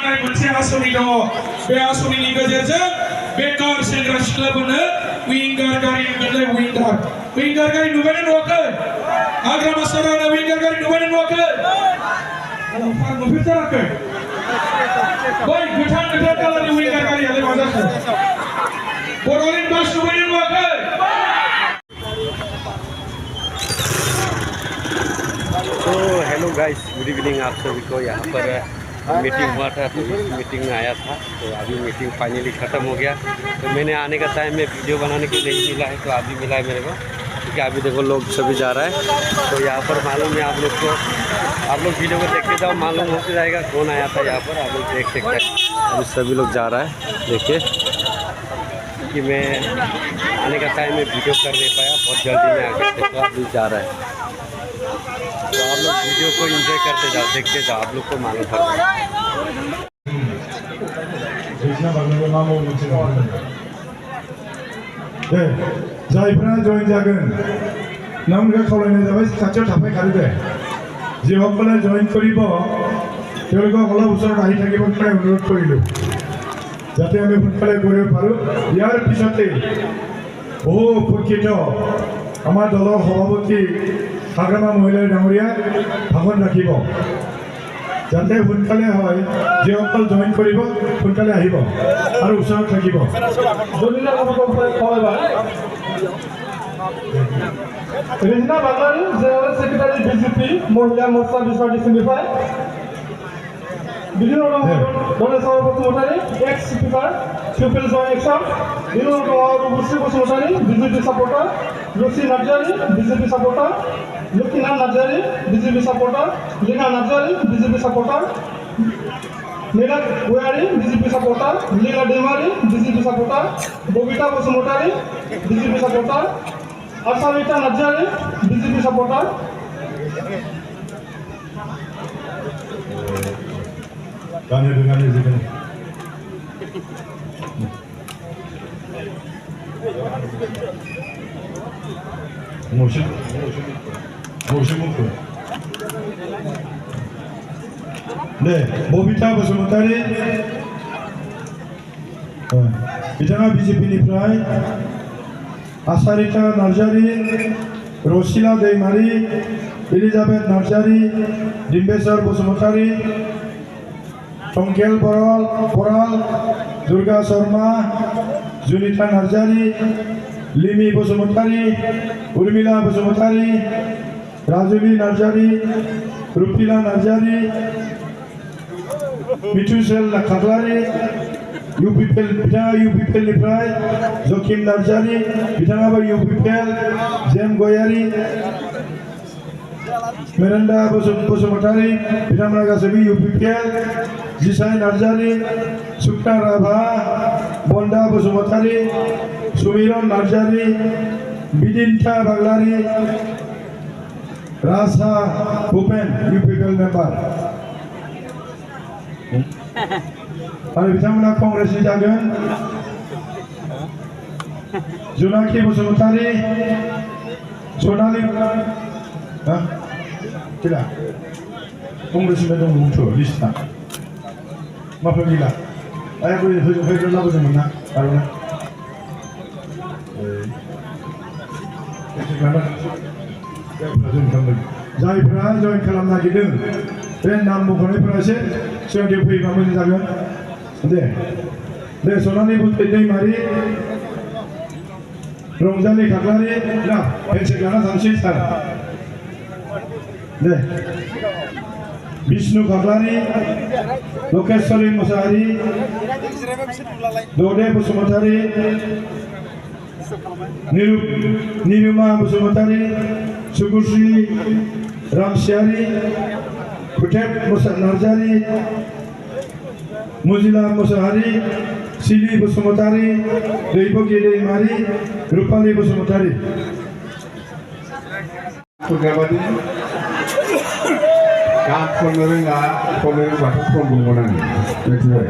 होनाय मोनसे आसनि दङ बे आसनिनि गेजेरजों बेकार सेंग्रा सिख्लाफोरनो विंगार गारि मोननाय विंगार गारि नुबाय ना नुवाखै हाग्रामा साराना विंगार गारि नुबाय ना नुवाखै नुफेरथाराखै बै गोथां कालारनि विंगार गारियालाय मा जाखो बर'लेण्ड बास नुबाय ना नुवाखै तो हेलो गाइस, गुड इवनिंग आप सभी को। यहाँ पर मीटिंग हुआ था, तो इस मीटिंग में आया था। तो अभी मीटिंग फाइनली ख़त्म हो गया। तो मैंने आने का टाइम में वीडियो बनाने के लिए नहीं मिला है, तो अभी मिला है मेरे को, क्योंकि अभी देखो लोग सभी जा रहा है। तो यहाँ पर मालूम है आप लोग को, आप लोग वीडियो को देखते जाओ, मालूम हो जाएगा कौन आया था यहाँ पर। आप लोग देख सकते हैं अभी सभी लोग जा रहा है। देखिए कि मैं आने का टाइम में वीडियो कर नहीं पाया, बहुत जल्दी में आ गया, तो अभी जा रहा है। तो आप लोग वीडियो को एंजॉय करते जाओ, देखते जाओ, आप लोग को मालूम पड़ेगा। जायफ्रा जइन जागोन नोंखौ खावलायनाय जाबाय खाथियाव थाफाय खारिबे যিসকলে জইন কৰিব তেওঁলোকক অলপ ওচৰত আহি থাকিব কাৰণে অনুৰোধ কৰিলোঁ যাতে আমি সোনকালে কৰিব পাৰোঁ। ইয়াৰ পিছতে বহু উপকৃত আমাৰ দলৰ সভাপতি হাগ্ৰামা মহিলা ডাঙৰীয়া ভাষণ ৰাখিব যাতে সোনকালে হয়। যিসকল জইন কৰিব সোনকালে আহিব আৰু ওচৰত থাকিব। রিজনা বাংলার জেনারেল সেক্রেটারি বিজেপি মহিলা মোর্চা বিশ্বনিফাই বিভিন্ন দলের সভাপতি মোটারি ex speaker people joint action বিভিন্ন Rupashri Basumatary BJP supporter Lakshmi Narzary BJP supporter Lakshminath Narzary BJP supporter Leena Narzary BJP supporter Meena Goyari BJP supporter Leela Daimary BJP supporter Babita Basumatary BJP supporter Asharita Narzary BJP supporter गाने गाने जीवन मोशन मुक्त 네, बबीता बसुमतारी बिथाङा बिजेपिनिफ्राय आशारिता नार्जारी रसिला दैमारी एलिजाबेथ नार्जारी डिम्बेश्वर बसुमतारी टंकेल बराल दुर्गा शर्मा जुनिता नार्जारी लिमि बसुमतारी उर्मिला बसुमतारी राजुली नार्जारी रुपिला नार्जारी मिठुसेल खाख्लारी यूपीपीएल बिथाङा यूपीपीएलनिफ्राय जकिम नार्जारी बिथाङाबो यूपीपीएल जेम गयारी मेरेन्दा बसुमतारी बिथांमोना गासैबो यूपीपीएल जिसाई नार्जारी सुक्ता राभा बन्दा बसुमतारी सुमिरन नार्जारी बिदिन्था बाग्लारी राजा भूपेन यूपीपीएल मेम्बार आरो बिथांमोना कांग्रेसनि जागोन जुनाखि बसुमतारी सनालि गैला कांग्रेसनिफ्राय दं बुंथ' लिस्टआ माफोर गैला होजों लाबोदोंमोन ना आर'नाइ जायफ्रा जइन खालामनो नागिरदों बे नाम मख'नायफोरा एसे सिगांथिं फैयोबा मोजां जागोन। दे सनालि दैमारी रंजालि खाख्लारि ना हेन्डसेक लाना थांसै सार दे विष्णु खाख्लारि लकेश्वरी मुसाहारि दौदे बसुमतारी निरुमा बसुमतारी सुकुश्री रामसियारी खुटेब नार्जारी मुजिला मुसाहारि सिलि बसुमतारी दैबकी दैमारी रुपाली बसुमतारी खुदाबादि गान खननो रोङा खननो रोंबाथ' खनगौमोन आं मिथिबाय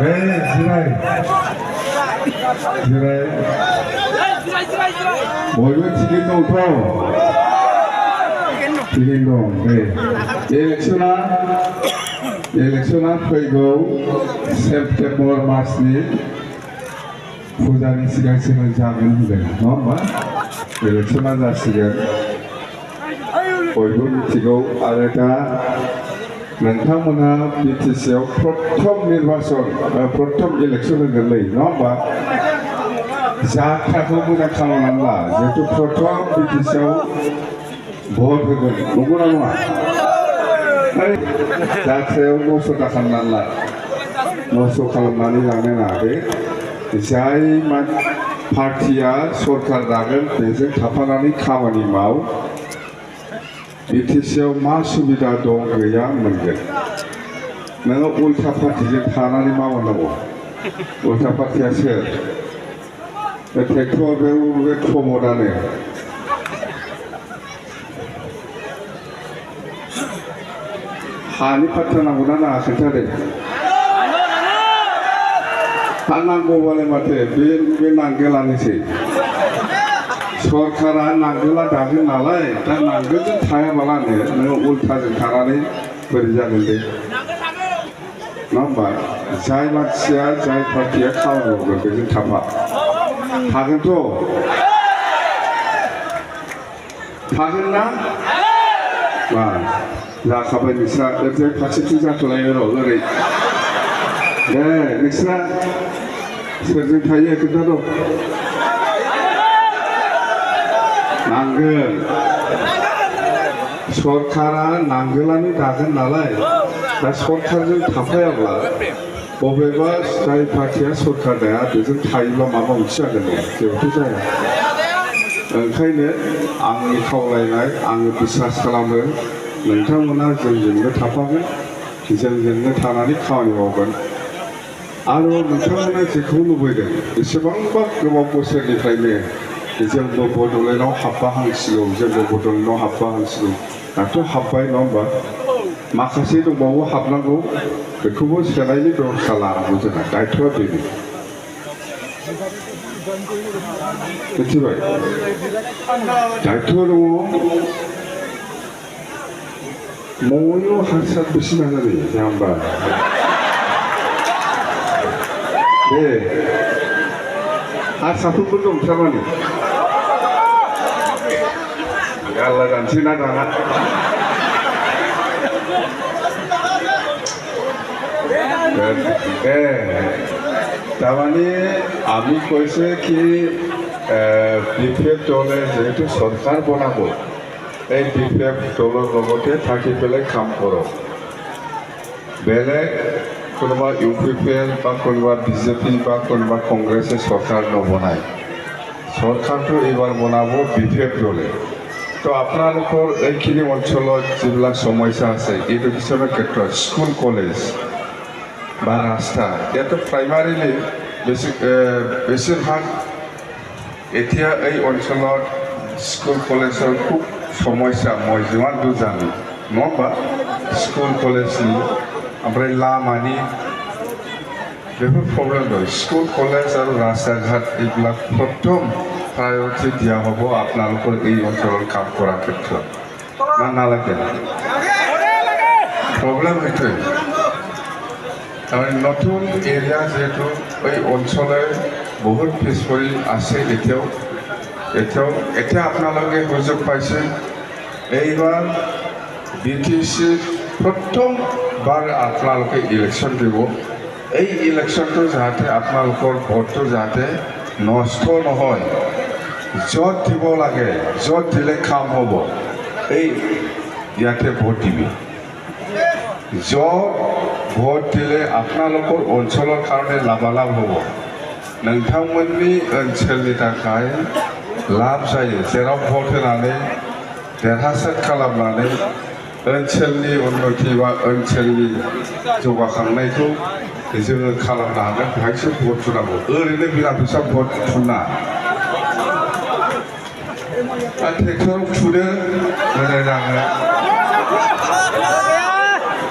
बे जिराय बयबो थिगैनो दंथ' थिगैनो दं दे इलेक्सना इलेक्शना फैगौ सेप्टेम्बर मासनि फुजानि सिगां सिगां जागोन होनदों नङा होमबा इलेक्शना जासिगोन बयबो मिथिगौ आरो दा नोंथांमोनहा बिटिसिआव प्रथम निर्बाचन प्रथम इलेक्शन होगोनलै नङा होमबा जाथ्राखौ मोजां खालामनानै ला जिहेतु प्रथम बिटिसिआव भट होगोन नंगौना नङा जाथ्रायाव नस्थ' खालामनानै ला नस्थ' खालामनानै लानो नाङा बे जाय पार्टिया सरकार दागोन बेजों थाफानानै खामानि माव बिटिसिआव मा सुबिदा दं गैया मोनगोन नोङो उल्था पार्टिजों थानानै मा मोननांगौ उल्था पार्टिया सोर ट्रेक्टर बे प्रमदानो हानि पाट्टा नांगौना नाङा खोन्थादो हा नांगौबालाय माथो बे नांगोलानोसै सरकारा नांगोला दागोन नालाय दा नांगोलजों थायाबालानो नोङो उल्थाजों थानानै बोरै जागोन दे नङा होमबा जाय मानसिया जाय पार्टिया खामानि मावगोन बेजों थाफा थागोनथ' थागोन ना मा जाखाबाय नोंस्रा ओरैजाय फारसेथिं जाथ'लायो र' ओरै दे नोंस्रा सोरजों थायो खोन्थाद' नांगोल सरकारा नांगोलानो दागोन नालाय दा सरकारजों थाफायाब्ला बबेबा जाय पार्टिया सरकार दाया बेजों थायोब्ला माबा मोनसे जागोन जेबोथ' जाया ओंखायनो आंनि खावलायनाय आङो बिसास खालामो नोंथांमोना जोंजोंनो थाफागोन जोंजोंनो थानानै खामानि मावगोन आरो नोंथांमोना जेखौ लुबैदों बेसेबांबा गोबाव बोसोरनिफ्रायनो जोंबो बड'लेण्डआव हाबफाहांसिगौ जोंबो बड'लेण्डआव हाबफाहांसिगौ दाथ' हाबबाय नङा होमबा माखासे दंबावो हाबनांगौ बेखौबो सोलायनि बेबस्था लानांगौ जोंहा दायथ'आ बेनो मिथिबाय दायथ' दङ मौल' हासार बेसे नाजायो जोंहा होमबा दे हारसाफोरबो दं थारमाने गाल्ला जानोसै ना दाना তারমানে আমি কৈছে কি বিপিএফ দলে যেহেতু সরকার বনাব এই বিপিএফ দলের লগতে থাকি পেলাই কাম করক বেলেগ কোনোবা ইউপিপিএল বা কোনোবা বিজেপি বা কোনোবা কংগ্রেসে সরকার নবনায় সরকারটো এইবার বনাব বিপিএফ দলে তো আপোনালোকৰ এইখিনি অঞ্চলত যিবিলাক সমস্যা আছে এডুকেশ্যনৰ ক্ষেত্ৰত স্কুল কলেজ বা ৰাস্তা ইয়াতে প্ৰাইমাৰীলি বেছিভাগ এতিয়া এই অঞ্চলত স্কুল কলেজৰ খুব সমস্যা মই যিমান দূৰ জানো নবা স্কুল কলেজनि ओमफ्राय लामानि बेफोर प्रब्लेम दं स्कुल कलेज और रास्ता घाट এইবিলাক प्रथम प्रायोरिटी দিয়া হ'ব আপোনালোকৰ এই অঞ্চলৰ কাম কৰাৰ ক্ষেত্ৰত না নালাগে প্ৰব্লেম এইটোৱে কাৰণ নতুন এৰিয়া যেহেতু এই অঞ্চলে বহুত পিছ পৰি আছে এতিয়া আপোনালোকে সুযোগ পাইছে এইবাৰ বিটিচি প্ৰথমবাৰ আপোনালোকে ইলেকশ্যন দিব এই ইলেকশ্যনটো যাতে আপোনালোকৰ ভোটটো যাতে নষ্ট নহয় য'ত দিব লাগে য'ত দিলে কাম হ'ব এই ইয়াতে ভোট দিবি য'ত ভোট দিলে আপোনালোকৰ অঞ্চলৰ কাৰণে লাভালাভ হ'ব नोंथांमोननि ओनसोलनि थाखाय लाब जायो जेराव भोट होनानै देरहासार खालामनानै ओनसोलनि उन्नति बा ओनसोलनि जौगाखांनायखौ जोङो खालामनो हागोन बेहायसो भोट थुनांगौ ओरैनो बिना फैसा भोट थुना ट्रेक्टराव थुदो मोजां जागोन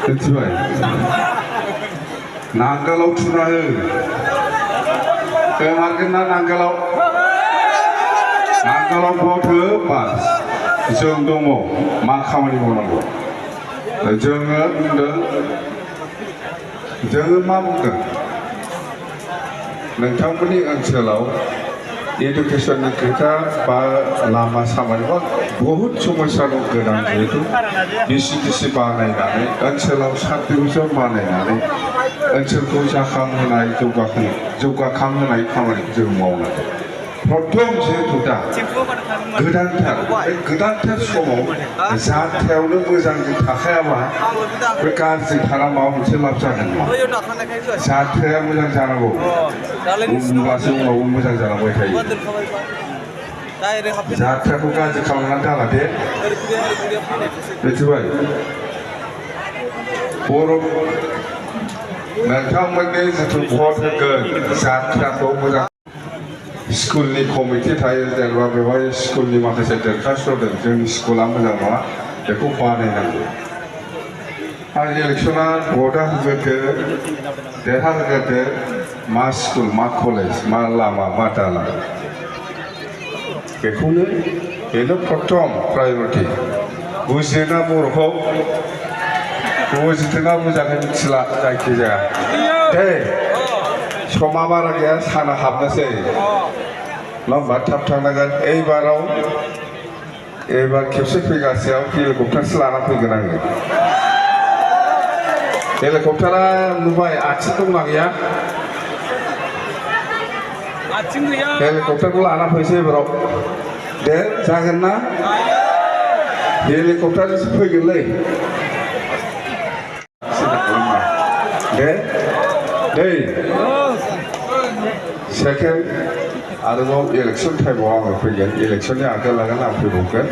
मिथिबाय नांगोलाव थुना हो मार्केट ना नांगोलाव भोट हो बास जों दङ मा खामानि मावनांगौ जोङो बुंदों जोङो मा बुंदों नोंथांमोननि ओनसोलाव एडुकेसननि खोथा बा लामा सामानि बा बहुद समस्या दं गोनां जिहेतु बिसिडिसि बानायनानै ओनसोलाव साख्रिफोर बानायनानै ओनसोलखौ जाखांहोनाय जौगाखांहोनाय खामानिखौ जों मावनांगौ प्रथम जिहेतु दा गोदानथार समाव जाथायावनो मोजां थाखायाबा बे गाज्रि थाना माबा मोनसे लाब जागोन नामा जाथाया मोजां जानांगौ होमब्लासो उनावबो मोजां जालांबाय थायो जाथायाखौ गाज्रि खालामनानै दाला दे मिथिबाय बर' नोंथांमोननि जिथु भट होगोन जाथायाखौ मोजां स्कुलनि कमिटि थायो जेनेबा बेवहाय स्कुलनि माखासे दरखास्त दं जोंनि स्कुला मोजां नङा बेखौ बानायनांगौ आरो इलेक्सना भटआ होग्रोदो देरहाहोग्रोदो मा स्कुल मा कलेज मा लामा मा दालां बेनो प्रथम प्रायरिटि बुजियोना बर'खौ बुजिदोंना मोजाङै मिथिला जायखिजाया दे समा बारा गैया साना हाबनोसै नङा होमबा थाब थांनांगोन एबार खेबसे फैगासेयाव हेलिकप्टारसो लाना फैगोन आङो हेलिकप्टारा नुबाय आथिं दंना गैया हेलिकप्टारखौ लाना फैसै एबाराव दे जागोन ना हेलिकप्टारजोंसो फैगोनलै दे सेकेन्ड आरोबाव इलेक्सन टाइमाव आङो फैगोन इलेक्सननि आगोल आं फैबावगोन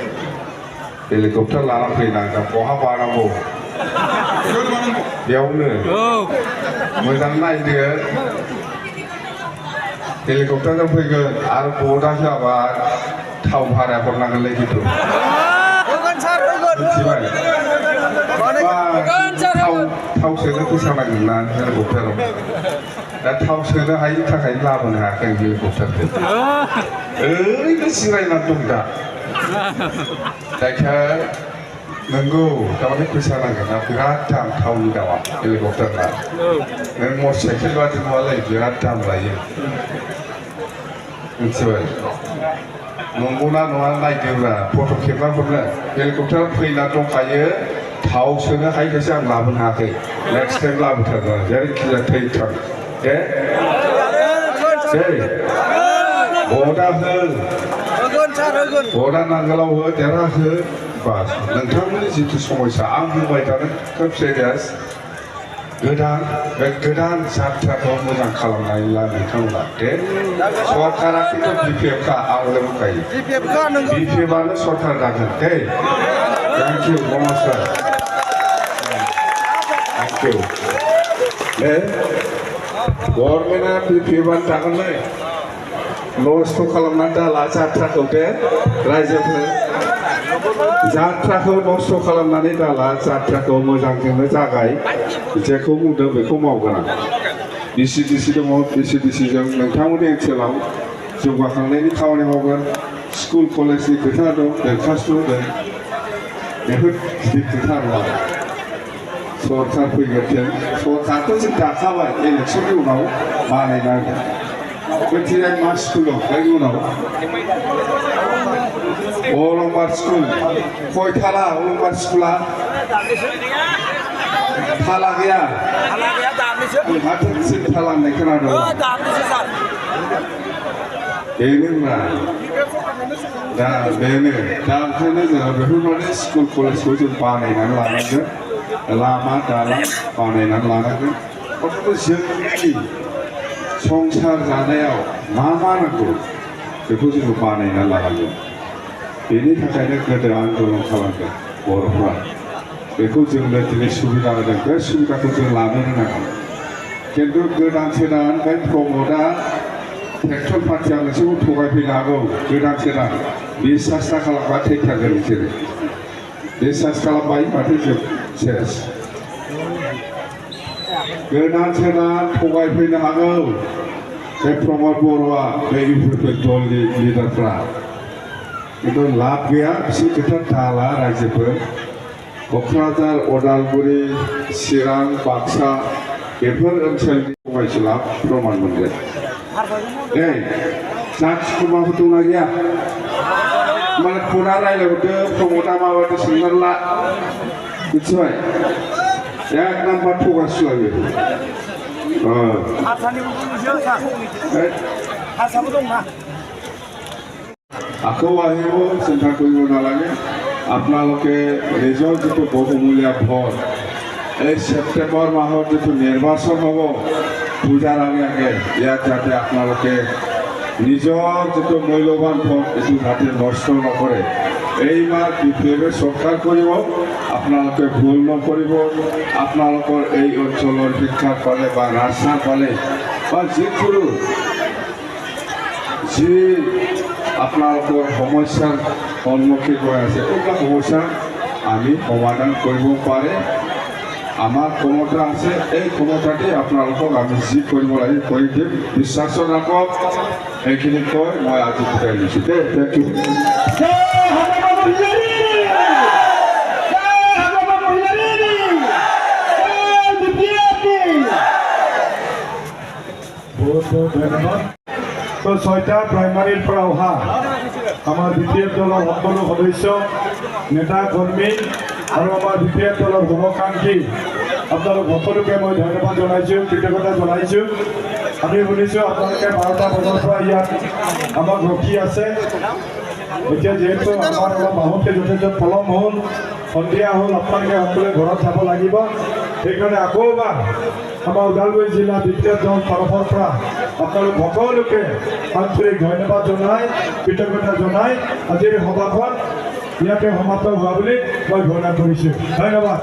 हेलिकप्टार लाना फैनांगोन बहा बानांगौ बेयावनो मोजां नायदो हेलिकप्टारजों फैगोन आरो भटआ होआबा थाव भारा हरनांगोनलै खिन्थु मिथिबाय थाव सोनो फैसा नांगोन ना हेलिकप्टाराव दा थाव सोनो हायिनि थाखायनो लाबोनो हायाखै आं हेलिकप्टारखौ ओरैनो जिरायनानै दं दा जायखिया नंगौ थारमाने फैसा नांगोन ना बिराद दाम थावनि दामा हेलिकप्टारना नों मटर साइकेल बादि नङालै बिराद दाम लायो मिथिबाय नंगौना नङा नायदोब्रा फट' खेबना हरनो हेलिकप्टार फैना दंखायो थाव सोनो हायिखायसो आं लाबोनो हायाखै नेक्स्ट टाइम लाबोथारगोन जेरैखिजाया थैथार दे भटआ भटआ नांगोलाव हो देरहाहो बास नोंथांमोननि जिथु समस्या आं बुंबाय थादों खोब सिरियास गोदान जाथ्राखौ मोजां खालामनानै ला नोंथांमोना दे सरकारा खिन्थु बिपिएफखा आंबो बुंखायो बिपिएफआनो सरकार जागोन दे थेंक इउ नमस्कार थेंक इउ दे गभर्नमेन्टआ बिपिएफआनो जागोनलै लसथ' खालामनानै दाला जाथ्राखौ दे रायजोफोर जाथ्राखौ नस्थ' खालामनानै दाला जाथ्राखौ मोजांजोंनो जागाय जेखौ बुंदों बेखौ मावगोन आं बिसिडिसि दङ बिसिडिसिजों नोंथांमोननि ओनसोलाव जौगाखांनायनि खामानि मावगोन स्कुल कलेजनि खोथा दं दरखास्त दं बेफोर गिदिर खोथा नङा सरकार फैगोन सरकारखौ जों दाखाबाय इलेक्सननि उनाव बानायनांगोन मिथिनाय मा स्कुल दं बेनि उनाव अलंबार स्कुल खयथाला अलंबार स्कुला थाला गैया माथो थाला होननाय खोनादों बेनो दा ओंखायनो जोङो बेफोरबायदि स्कुल कलेजखौ जों बानायनानै लानांगोन लामा दालां बानायनानै लानांगोन अर्थाथ जोंनि संसार जानायाव मा नांगौ बेखौ जोङो बानायना लानांगोन बेनि थाखायनो गोदो आन्दलन खालामदों बर'फ्रा बेखौ जोंनो दिनै सुबिदा होदों बे सुबिदाखौ जों लानो रोंनांगोन खिन्थु गोदान बे प्रमदआ ट्रेक्टर पार्टिया मोनसेखौ थगायफैनो हागौ गोदान बिसास खालामबा थैखागोन बिसोरो बिसास खालामबाय माथो जों सेस गोदान थगायफैनो हागौ बे प्रमद बर'आ बे इउपिपिएल दलनि लिडारफ्रा खिन्थु लाब गैया बिसोर खोथा दाला रायजोफोर क'क्राझार उदालगुरि चिरां बाक्सा बेफोर ओनसोलनि फरायसुला प्रमाण मोनगोन ए जाथिखौ माबा दंना गैया माने फना रायलायहरदो प्रमदा माबादो सोंनानै ला मिथिबाय एक नाम्बार थगायसुला बे আকৌ আহিব চিন্তা কৰিব নালাগে আপোনালোকে নিজৰ যিটো বহুমূলীয়া ভোট এই ছেপ্টেম্বৰ মাহৰ যিটো নিৰ্বাচন হ'ব পূজাৰ আগে আগে ইয়াত যাতে আপোনালোকে নিজৰ যিটো মূল্যৱান ভোট এইটো যাতে নষ্ট নকৰে এইবাৰ বিপ্লৱে চৰকাৰ কৰিব আপোনালোকে ভুল নকৰিব আপোনালোকৰ এই অঞ্চলৰ শিক্ষা পালে বা ৰাস্তা পালে বা যিকোনো যি আপোনালোকৰ সমস্যাৰ সন্মুখীন হৈ আছে এইবিলাক সমস্যা আমি সমাধান কৰিব পাৰে আমাৰ ক্ষমতা আছে এই ক্ষমতাতে আপোনালোকক আমি যি কৰিব লাগে কৰি দিম বিশ্বাস ৰাখক এইখিনি কৈ মই আজি বিদায় লৈছোঁ দেই থেংক ইউ বহুত বহুত ধন্যবাদ তো 6টা প্ৰাইমাৰীৰ পৰা অহা আমাৰ BPF দলৰ সকলো সদস্য নেতা কৰ্মী আৰু আমাৰ BPF দলৰ শুভাকাংক্ষী আপোনালোক সকলোকে মই ধন্যবাদ জনাইছোঁ কৃতজ্ঞতা জনাইছোঁ আমি শুনিছোঁ আপোনালোকে 12টা বজাৰ পৰা ইয়াত আমাক ৰখি আছে এতিয়া যিহেতু আমাৰ অলপ আহোঁতে যথেষ্ট পলম হ'ল সন্ধিয়া হ'ল আপোনালোকে সকলোৱে ঘৰত যাব লাগিব সেইকাৰণে আকৌ এবাৰ আমাৰ ওদালগুৰি জিলা BPF দল তৰফৰ পৰা আপোনালোক সকলোকে আন্তৰিক ধন্যবাদ জনাই কৃতজ্ঞতা জনাই আজিৰ সভাখন ইয়াতে সমাপ্ত হোৱা বুলি মই ঘোষণা কৰিছোঁ ধন্যবাদ